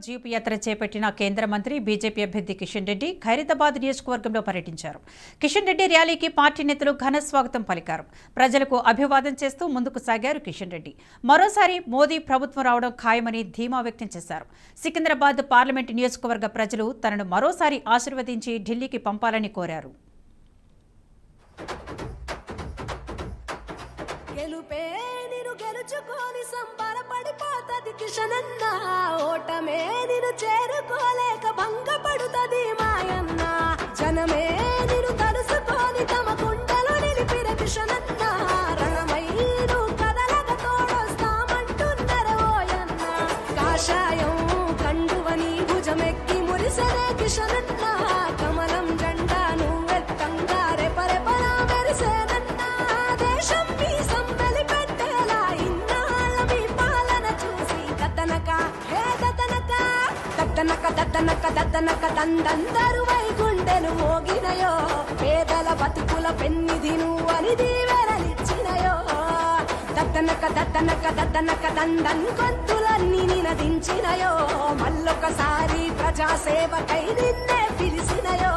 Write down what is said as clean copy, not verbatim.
Jeep యాత్ర చేపట్టిన కేంద్ర మంత్రి బీజేపీ అభ్యర్థి కిషన్ రెడ్డి ఖైరతాబాద్ నియోజకవర్గంలో పర్యటించారు. కిషన్ రెడ్డి ర్యాలీకి పార్టీ నేతలు ఘన స్వాగతం పలికారు. ప్రజలకు అభివాదం చేస్తూ ముందుకు సాగారు కిషన్ రెడ్డి. మరోసారి మోదీ ప్రభుత్వం రావడం ఖాయమని ధీమా వ్యక్తం చేశారు. సికింద్రాబాద్ పార్లమెంటు నియోజకవర్గ ప్రజలు తనను మరోసారి ఆశీర్వదించి ఢిల్లీకి పంపాలని కోరారు. కిషనన్న ఓటమే నిన్ను చేరుకోలేక భంగపడుతుంది మాయన్న జనమే నిన్ను తలుసుకొని తమ గుండెలో నిలిపిన కిషనన్న రణమైను కదలక తోడొస్తామంటున్నర ఓయన్న కాషాయం కండువని భుజమెక్కి మురిసనే కిషనన్న కమలం జెండా నువ్వెత్తంగా రెపరెపరా మెరిసేనన్న దేశం మీసం వెలిపెట్టేలా ఇన్నాళ్ళ మీ పాలన చూసి దద్దనక దండందరు వైగుండెను మోగినయో పేదల బతుకుల పెన్నిధి నువ్వని దీవెనలిచ్చినయో దద్దనక దండన్ గొంతులన్నీ నినదించినయో మళ్ళొకసారి ప్రజాసేవకై నిన్నే పిలిచినయో.